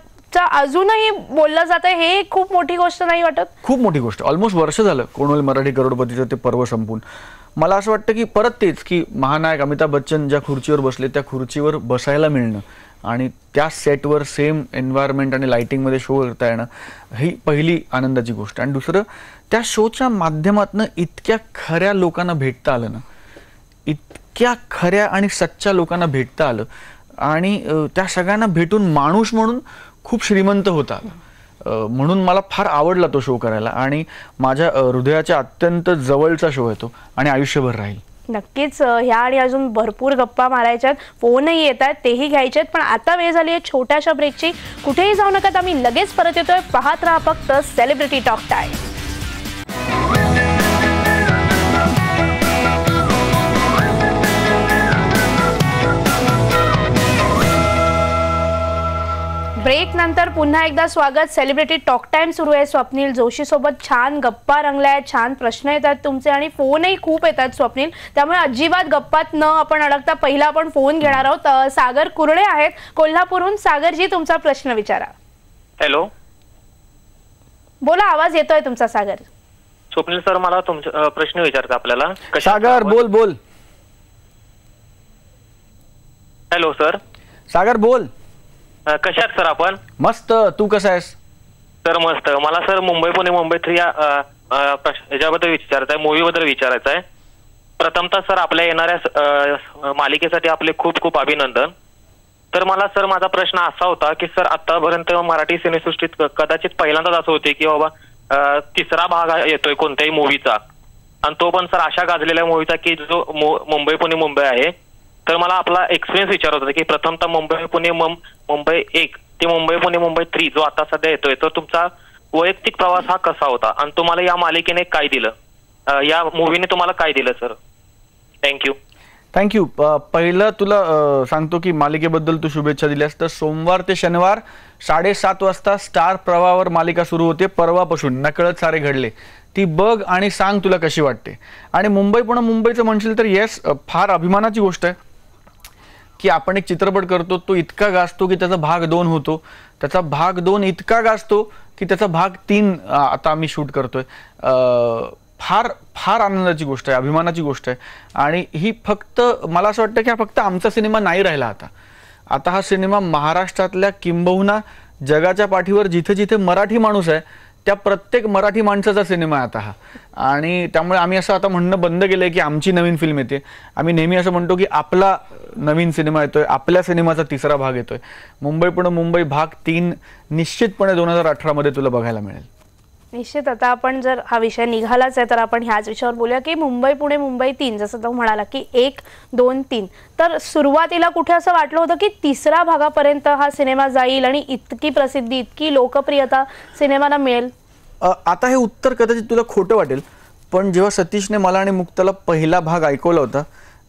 अजूनही बोललं जातं, हे खूप मोठी गोष्ट नाही वाटत? खूप मोठी गोष्ट. ऑलमोस्ट वर्ष झालं कोण होईल मराठी करोडपतीचं ते पर्व संपून. मला असं वाटतं की परत तेच की महानायक अमिताभ बच्चन ज्या खुर्चीवर बसले त्या खुर्चीवर बसायला मिळणं आणि त्या सेटवर सेम एन्व्हायरमेंट आणि लाइटिंगमध्ये शो करता येणं ही पहिली आनंदाची गोष्ट. आणि दुसरं, त्या शोच्या माध्यमातून इतक्या खऱ्या लोकांना भेटता आलं ना, इतक्या खऱ्या आणि सच्च्या लोकांना भेटता आलं आणि त्या सगळ्यांना भेटून माणूस म्हणून खूप श्रीमंत होता. म्हणून मला फार आवडला तो शो करायला आणि माझ्या हृदयाच्या अत्यंत जवळचा शो आहे तो आणि आयुष्यभर राहील. नक्कीच. ह्या आणि अजून भरपूर गप्पा मारायच्यात, फोनही येत आहेत तेही घ्यायचेत, पण आता वेळ झाली आहे छोट्याशा ब्रेकची. कुठेही जाऊ नका, आम्ही लगेच परत येतोय. पाहत राहा फक्त सेलिब्रिटी टॉक टाइम. ब्रेक नंतर पुन्हा एकदा स्वागत. सेलिब्रिटी टॉक टाइम सुरू आहे. स्वप्नील जोशी सोबत छान गप्पा रंगल्या आहेत, छान प्रश्न येतात तुमचे आणि फोनही खूप येतात स्वप्नील, त्यामुळे अजिबात गप्पात न आपण अडकता पहिला आपण फोन घेणार आहोत. सागर कुरडे आहेत कोल्हापूरहून. सागरजी, तुमचा प्रश्न विचारा. हॅलो, बोला, आवाज येतोय तुमचा. सागर. स्वप्नील सर, मला तुमचा प्रश्न विचारता आपल्याला. सागर बोल बोल. Hello sir. सागर बोल. कशात सर आपण? मस्त. तू कसा आहेस? सर मस्त. मला सर मुंबई पुणे मुंबई 3 याच्याबद्दल विचारायचं आहे, मूवी बद्दल विचारायचं आहे. प्रथमतः सर आपल्या येणाऱ्या मालिकेसाठी आपले खूप खूप अभिनंदन. तर मला सर माझा प्रश्न असा होता की सर आतापर्यंत मराठी सिनेसृष्टीत कदाचित पहिल्यांदाच असं होते की बाबा 3रा भाग येतोय कोणत्याही मूवीचा, आणि तो पण सर अशा गाजलेल्या मूवीचा की जो मुंबई पुणे मुंबई आहे. तर मला आपला एक्सपिरियन्स विचारत होता की प्रथमतः मुंबई पुणे मुंबई 1 ते मुंबई पुणे मुंबई 3 जो आता सध्या येतोय, तर तुमचा वैयक्तिक प्रवास हा कसा होता आणि तुम्हाला या मालिकेने काय दिलं, या मूवीने तुम्हाला काय दिलं सर? थँक्यू. थँक्यू. पहिलं तुला सांगतो की मालिकेबद्दल तू शुभेच्छा दिल्यास. तर सोमवार ते शनिवार 7:30 वाजता स्टार प्रवाहावर मालिका सुरू होते. परवापासून नकळत सारे घडले. ती बघ आणि सांग तुला कशी वाटते. आणि मुंबई पुन्हा मुंबईचं म्हणशील तर येस, फार अभिमानाची गोष्ट आहे की आपण एक चित्रपट करतो, तो इतका गाजतो की त्याचा भाग 2 होतो, त्याचा भाग 2 इतका गाजतो की त्याचा भाग 3 आता आम्ही शूट करतोय. फार फार आनंदाची गोष्ट आहे, अभिमानाची गोष्ट आहे. आणि ही फक्त मला असं वाटतं की हा फक्त आमचा सिनेमा नाही राहिला. आता हा सिनेमा महाराष्ट्रातल्या किंबहुना जगाच्या पाठीवर जिथे जिथे मराठी माणूस आहे त्या प्रत्येक मराठी माणसाचा सिनेमा आहे आता हा. आणि त्यामुळे आम्ही असं आता म्हणणं बंद केलंय की आमची नवीन फिल्म येते. आम्ही नेहमी असं म्हणतो की आपला नवीन सिनेमा येतोय, आपल्या सिनेमाचा 3रा भाग येतोय. मुंबई पुणे मुंबई भाग 3 निश्चितपणे 2018 मध्ये तुला बघायला मिळेल. निश्चित. आता आपण जर हा विषय निघालाच आहे तर आपण ह्याच विषयावर बोलूया की मुंबई पुणे मुंबई 3, जसं तो म्हणाला की 1, 2, 3, तर सुरुवातीला कुठे असं वाटलं होतं की 3ऱ्या भागापर्यंत हा सिनेमा जाईल आणि इतकी प्रसिद्धी, इतकी लोकप्रियता सिनेमाला मिळेल? आता हे उत्तर कदाचित तुला खोटं वाटेल, पण जेव्हा सतीशने मला आणि मुक्ताला पहिला भाग ऐकवला होता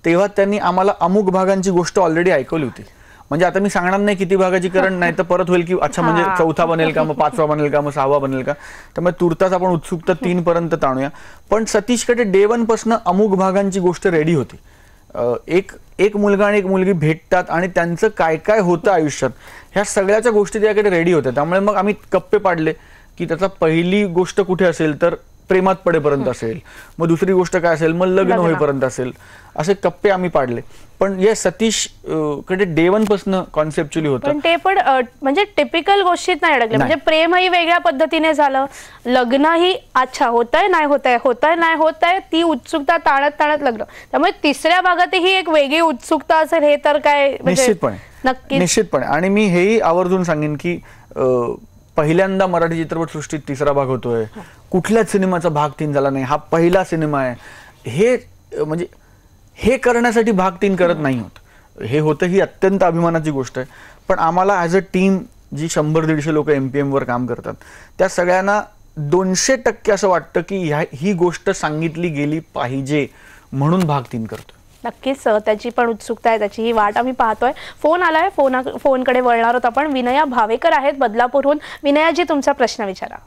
तेव्हा त्यांनी आम्हाला अमुक भागांची गोष्ट ऑलरेडी ऐकवली होती. म्हणजे आता मी सांगणार नाही किती भागाची, कारण नाही तर परत होईल की अच्छा म्हणजे 4था बनेल का, मग 5वा बनेल का, मग 6वा बनेल का. त्यामुळे तुर्तास आपण उत्सुकता 3 पर्यंत ताणूया. पण सतीशकडे डे 1 पासून अमुक भागांची गोष्ट रेडी होती. एक मुलगा आणि एक मुलगी भेटतात आणि त्यांचं काय काय होतं आयुष्यात, ह्या सगळ्याच्या गोष्टी त्याकडे रेडी होत्या. त्यामुळे मग आम्ही कप्पे पाडले की त्याचा पहिली गोष्ट कुठे असेल तर प्रेमात पडेपर्यंत असेल, मग दुसरी गोष्ट काय असेल मग लग्न होईपर्यंत असेल, असे कप्पे आम्ही पाडले. पण ये सतीश कडे डे 1 पासून कॉन्सेप्च्युअली होतं. पण ते पण म्हणजे टिपिकल गोष्टीत नाही अडकले. म्हणजे प्रेमही वेगळ्या पद्धतीने झालं, लग्नही अच्छा होतंय नाही होतंय, होतंय नाही होतंय, ती उत्सुकता ताणत ताणत लग्न. त्यामुळे 3ऱ्या भागातही एक वेगळी उत्सुकता असेल हे तर काय निश्चितपणे नक्की निश्चितपणे. आणि मी हेही आवर्जून सांगेन की पहिल्यांदा मराठी चित्रपटसृष्टीत 3रा भाग होतोय. कुठल्याच सिनेमाचा भाग 3 झाला नाही, हा पहिला सिनेमा आहे. हे म्हणजे हे करण्यासाठी भाग 3 करत नाही होत, हे होतं ही अत्यंत अभिमानाची गोष्ट आहे. पण आम्हाला ॲज अ टीम जी 100-150 लोक MPM वर काम करतात त्या सगळ्यांना 200% असं वाटतं की ही गोष्ट सांगितली गेली पाहिजे म्हणून भाग 3 करतोय. नक्कीच त्याची पण उत्सुकता आहे, त्याची ही वाट आम्ही पाहतोय. फोन आलाय, फोनकडे वळणार आहोत आपण. विनया भावेकर आहेत बदलापूरहून. विनयाजी तुमचा प्रश्न विचारा.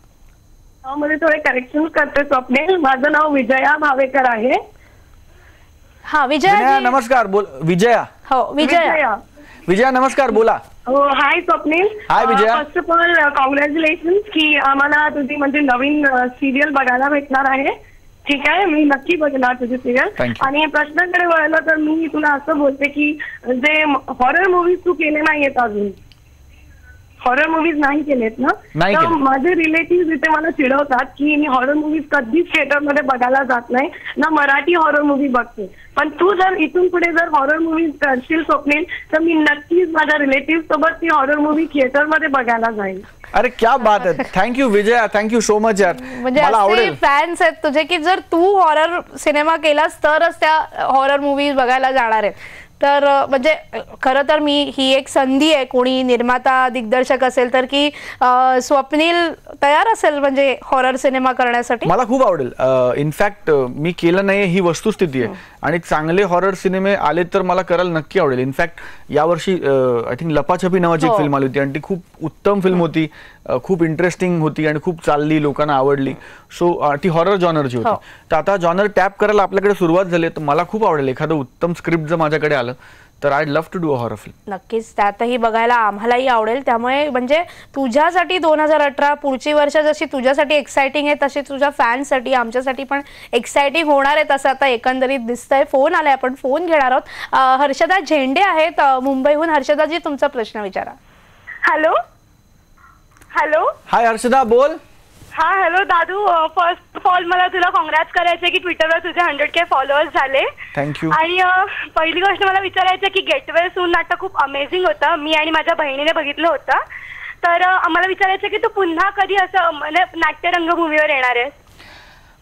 मध्ये थोडे करेक्शन करते स्वप्नील. माझं नाव विजया भावेकर आहे. हा विजया नमस्कार. बोल विजया. हो विजया नमस्कार, बोला. हो hi Swapnil. Hi Vijaya. First of all congratulation की आम्हाला तुझी म्हणजे नवीन सिरियल बघायला भेटणार आहे. ठीक आहे, मी नक्की बघणार तुझी सिरियल. आणि प्रश्नाकडे वळलं तर मी तुला असं बोलते की जे हॉरर मूवीज तू केले नाहीयेत अजून, हॉरर मूवीज नाही केलेत ना, तर माझे रिलेटिव्ह इथे मला चिडवतात की मी हॉरर मूवीज कधीच थिएटरमध्ये बघायला जात नाही ना, मराठी हॉरर मूवी बघते. पण तू जर इथून पुढे जर हॉरर मूवीज करशील स्वप्नील तर मी नक्कीच माझ्या रिलेटिव्ह सोबत ती हॉरर मूवी थिएटरमध्ये बघायला जाईल. अरे क्या बात आहे. Thank you Vijaya, thank you so much यार. म्हणजे असे फॅन्स आहेत तुझे की जर तू हॉरर सिनेमा केलास तरच त्या हॉरर मूवीज बघायला जाणार आहेत. तर म्हणजे खरं तर ही एक संधी आहे, कोणी निर्माता दिग्दर्शक असेल तर की स्वप्नील तयार असेल म्हणजे हॉरर सिनेमा करण्यासाठी. मला खूप आवडेल. इनफॅक्ट मी केलं नाही ही वस्तुस्थिती आहे आणि चांगले हॉरर सिनेमे आले तर मला करायला नक्की आवडेल. इनफॅक्ट यावर्षी आय थिंक लपाछपी नावाची एक फिल्म आली होती आणि ती खूप उत्तम फिल्म होती, खूप इंटरेस्टिंग होती आणि खूप चालली, लोकांना आवडली. सो ती हॉरर जॉनरची होती. तर आता जॉनर टॅप करायला आपल्याकडे सुरुवात झाली. तर मला खूप आवडेल एखादं उत्तम स्क्रिप्ट जर माझ्याकडे आलं तर I love to do a horror film. नक्कीच, त्यातही बघायला आम्हालाही आवडेल. त्यामुळे म्हणजे तुझ्यासाठी 2018 पुढची वर्ष जशी तुझ्यासाठी एक्साइटिंग आहे तशी तुझ्या फॅन्ससाठी आमच्यासाठी पण एक्साइटिंग होणार आहे असं आता एकंदरीत दिसतंय. फोन आलाय, आपण फोन घेणार आहोत. हर्षदा झेंडे आहेत मुंबईहून. हर्षदाजी तुमचा प्रश्न विचारा. Hello hello. हाय हर्षदा, बोल. हा hello Dadu. First of all मला तुला कॉंग्रॅट्स करायचे की ट्विटरवर तुझे 100K फॉलोअर्स झाले. थँक्यू. आणि पहिली गोष्ट मला विचारायचं की गेटवे सून नाटक खूप अमेझिंग होतं, मी आणि माझ्या बहिणीने बघितलं होतं. तर आम्हाला विचारायचं की तू पुन्हा कधी असं म्हणजे नाट्य रंगभूमीवर येणार आहेस.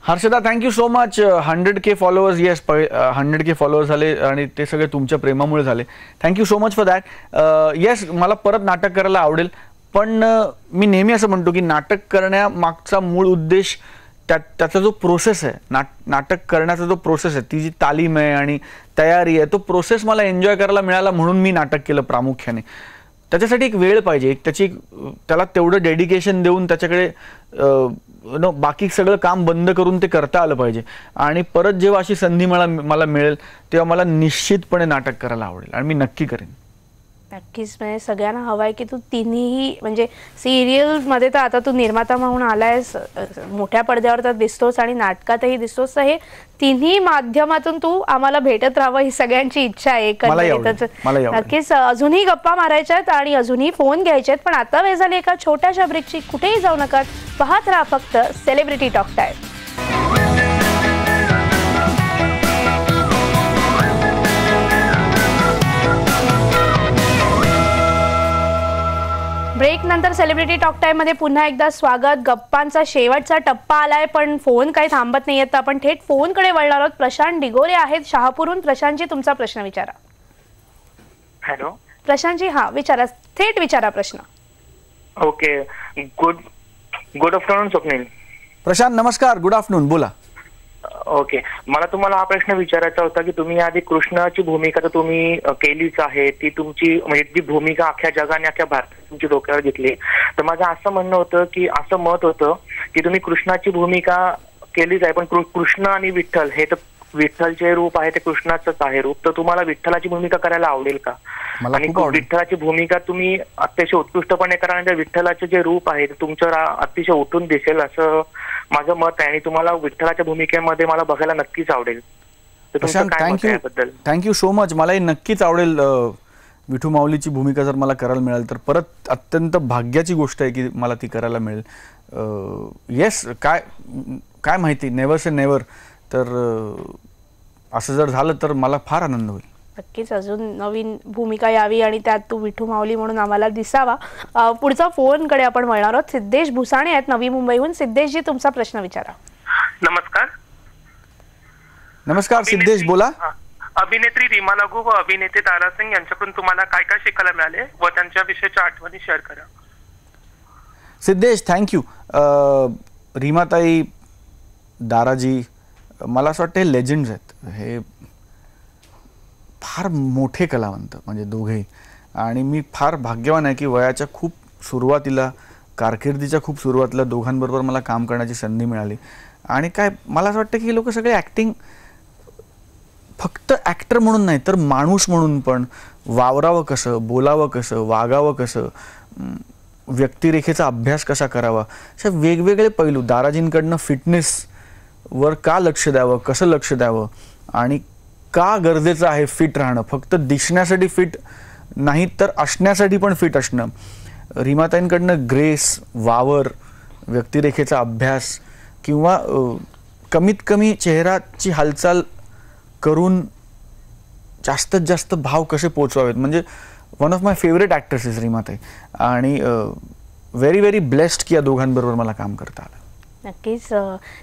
Harshada thank you so much. 100K followers, yes 100K followers झाले आणि ते सगळे तुमच्या प्रेमामुळे झाले. Thank you so much for that. Yes मला परत नाटक करायला आवडेल. पण मी नेहमी असं म्हणतो की नाटक करण्यामागचा मूळ उद्देश त्याचा जो प्रोसेस आहे, नाटक करण्याचा जो प्रोसेस आहे, ती जी तालीम आहे आणि तयारी आहे, तो प्रोसेस मला एन्जॉय करायला मिळाला म्हणून मी नाटक केलं प्रामुख्याने. त्याच्यासाठी एक वेळ पाहिजे, त्याला तेवढं डेडिकेशन देऊन त्याच्याकडे बाकी सगळं काम बंद करून ते करता आलं पाहिजे. आणि परत जेव्हा अशी संधी मला मिळेल तेव्हा मला निश्चितपणे नाटक करायला आवडेल आणि मी नक्की करेन. नक्कीच. म्हणजे सगळ्यांना हवं आहे की तू तिन्ही म्हणजे सिरियलमध्ये तर आता तू निर्माता म्हणून आलायस, मोठ्या पडद्यावर तर दिसतोस आणि नाटकातही दिसतोस, तर हे तिन्ही माध्यमातून तू आम्हाला भेटत राहावं ही सगळ्यांची इच्छा आहे. नक्कीच. अजूनही गप्पा मारायच्या आहेत आणि अजूनही फोन घ्यायचे आहेत, पण आता वेळ झाली एका छोट्याशा ब्रेकची. कुठेही जाऊ नका, पाहत राहा फक्त सेलिब्रिटी टॉक टाइम. ब्रेक नंतर सेलिब्रिटी टॉक टाइम मध्ये पुन्हा एकदा स्वागत. गप्पांचा शेवटचा टप्पा आलाय, पण फोन काही थांबत नाहीयेत, तर आपण थेट फोनकडे वळणार आहोत. प्रशांत डिगोरे आहेत शहापूरहून. प्रशांतजी, तुमचा प्रश्न विचारा. हॅलो प्रशांतजी, हा विचारा, थेट विचारा प्रश्न. Okay. Good afternoon Swapnil. Prashant नमस्कार, गुड आफ्टरनून, बोला. ओके, मला तुम्हाला हा प्रश्न विचारायचा होता की तुम्ही आधी कृष्णाची भूमिका तर तुम्ही केलीच आहे, ती तुमची म्हणजे ती भूमिका अख्ख्या जगाने अख्ख्या भारतात तुमची डोक्यावर घेतली. तर माझं असं म्हणणं होतं की असं मत होतं की तुम्ही कृष्णाची भूमिका केलीच आहे, पण कृष्ण आणि विठ्ठल हे तर विठ्ठलचे रूप आहे, ते कृष्णाचंच आहे रूप. तर तुम्हाला विठ्ठलाची भूमिका करायला आवडेल का? आणि विठ्ठलाची भूमिका तुम्ही अतिशय उत्कृष्टपणे करा आणि विठ्ठलाचे जे रूप आहे ते तुमच्यावर अतिशय उठून दिसेल असं माझं मत आहे. आणि तुम्हाला विठ्ठलाच्या भूमिकेमध्ये मला बघायला नक्कीच आवडेल. तर तुमचं काय मत आहे याबद्दल? Thank you so much. मलाही नक्कीच आवडेल विठू माऊलीची भूमिका जर मला करायला मिळाल तर. परत अत्यंत भाग्याची गोष्ट आहे की मला ती करायला मिळेल. येस, काय माहिती, नेव्हर से नेव्हर. तर असं जर झालं तर मला फार आनंद होईल. नक्कीच अजून नवीन भूमिका यावी आणि त्यात तू विठू माऊली म्हणून आम्हाला दिसावा. पुढचा फोनकडे आपण वळणार आहोत. सिद्धेश भुसाणे आहेत नवी मुंबईहून. सिद्धेशजी, तुमचा प्रश्न विचारा. नमस्कार. नमस्कार सिद्धेश, बोला. अभिनेत्री रीमा लागू व अभिनेते दारा सिंग यांच्याकडून तुम्हाला काय काय शिकायला मिळाले व त्यांच्या विषयीच्या आठवणी शेअर करा. सिद्धेश, थँक्यू. रीमाताई, दाराजी, मला असं वाटतं हे लेजंड्स आहेत. हे फार मोठे कलावंत म्हणजे दोघेही. आणि मी फार भाग्यवान आहे की वयाच्या खूप सुरुवातीला, कारकिर्दीच्या खूप सुरुवातीला दोघांबरोबर मला काम करण्याची संधी मिळाली. आणि काय मला असं वाटतं की हे लोक सगळे ॲक्टिंग फक्त ॲक्टर म्हणून नाही तर माणूस म्हणून पण वावरावं कसं, बोलावं कसं, वागावं कसं, व्यक्तिरेखेचा अभ्यास कसा करावा, अशा वेगवेगळे पैलू. दाराजींकडनं फिटनेसवर का लक्ष द्यावं, कसं लक्ष द्यावं आणि का गरजेचं आहे फिट राहणं, फक्त दिसण्यासाठी फिट नाही तर असण्यासाठी पण फिट असणं. रीमाताईंकडनं ग्रेस, वावर, व्यक्तिरेखेचा अभ्यास किंवा कमीत कमी चेहऱ्याची हालचाल करून जास्तीत जास्त भाव कसे पोचवावेत. म्हणजे one of my favourite actors is रीमाताई. आणि व्हेरी व्हेरी ब्लेस्ड की या दोघांबरोबर मला काम करता आलं. नक्कीच.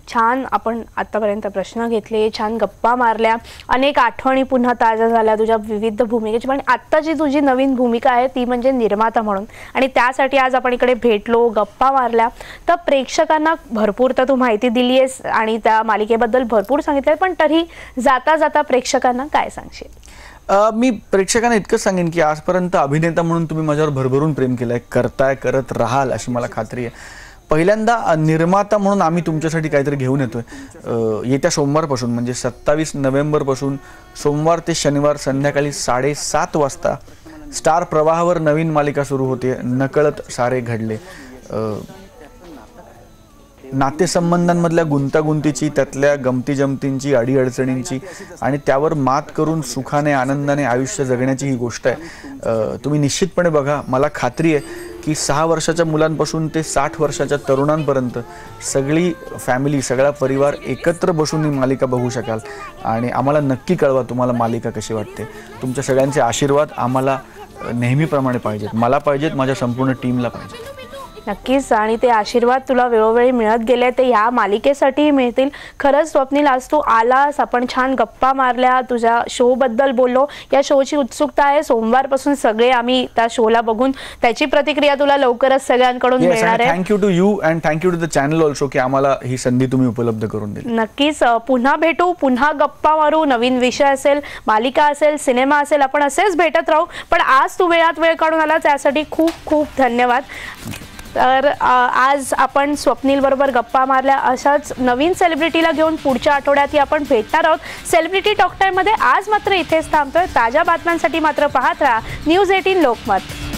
छान आपण आतापर्यंत प्रश्न घेतले, छान गप्पा मारल्या, अनेक आठवणी पुन्हा ताज्या झाल्या तुझ्या विविध भूमिकेची. पण आत्ता जी तुझी नवीन भूमिका आहे ती म्हणजे निर्माता म्हणून, आणि त्यासाठी आज आपण इकडे भेटलो, गप्पा मारल्या. तर प्रेक्षकांना भरपूर तर तू माहिती दिली आहेस आणि त्या मालिकेबद्दल भरपूर सांगितलं, पण तरी जाता जाता प्रेक्षकांना काय सांगशील? मी प्रेक्षकांना इतकंच सांगेन की आजपर्यंत अभिनेता म्हणून तुम्ही माझ्यावर भरभरून प्रेम केलंय, करताय, करत राहाल अशी मला खात्री आहे. पहिल्यांदा निर्माता म्हणून आम्ही तुमच्यासाठी काहीतरी घेऊन येतोय. येत्या सोमवारपासून म्हणजे 27 नोव्हेंबरपासून सोमवार ते शनिवार संध्याकाळी 7:30 वाजता स्टार प्रवाहावर नवीन मालिका सुरू होते, नकळत सारे घडले. नातेसंबंधांमधल्या गुंतागुंतीची, त्यातल्या गमती जमतींची, अडीअडचणींची आणि त्यावर मात करून सुखाने आनंदाने आयुष्य जगण्याची ही गोष्ट आहे. तुम्ही निश्चितपणे बघा. मला खात्री आहे की 6 वर्षाच्या मुलांपासून ते 60 वर्षाच्या तरुणांपर्यंत सगळी फॅमिली, सगळा परिवार एकत्र बसून ही मालिका बघू शकाल. आणि आम्हाला नक्की कळवा तुम्हाला मालिका कशी वाटते. तुमच्या सगळ्यांचे आशीर्वाद आम्हाला नेहमीप्रमाणे पाहिजेत. मला पाहिजेत, माझ्या संपूर्ण टीमला पाहिजेत. नक्कीच, आणि ते आशीर्वाद तुला वेळोवेळी मिळत गेले ते ह्या मालिकेसाठी मिळतील. खरंच स्वप्नील, आज तू आलास, आपण छान गप्पा मारल्या, तुझ्या शो बद्दल बोललो. या शोची उत्सुकता आहे, सोमवारपासून सगळे आम्ही त्या शोला बघून त्याची प्रतिक्रिया तुला लवकरच सगळ्यांकडून मिळणार आहे. Thank you to you and thank you to the channel also की आम्हाला ही संधी तुम्ही उपलब्ध करून दिली. नक्कीच पुन्हा भेटू, पुन्हा गप्पा मारू, नवीन विषय असेल, मालिका असेल, सिनेमा असेल, आपण असेच भेटत राहू. पण आज तू वेळात वेळ काढून आला त्यासाठी खूप खूप धन्यवाद. तर आज आपण स्वप्नील बरोबर गप्पा मारल्या. अशाच नवीन सेलिब्रिटीला घेऊन पुढच्या आठवड्यातही आपण भेटणार आहोत सेलिब्रिटी टॉक टाइम मध्ये. आज मात्र इथेच थांबतोय. ताज्या बातम्यांसाठी मात्र पाहत राहा News 18 लोकमत.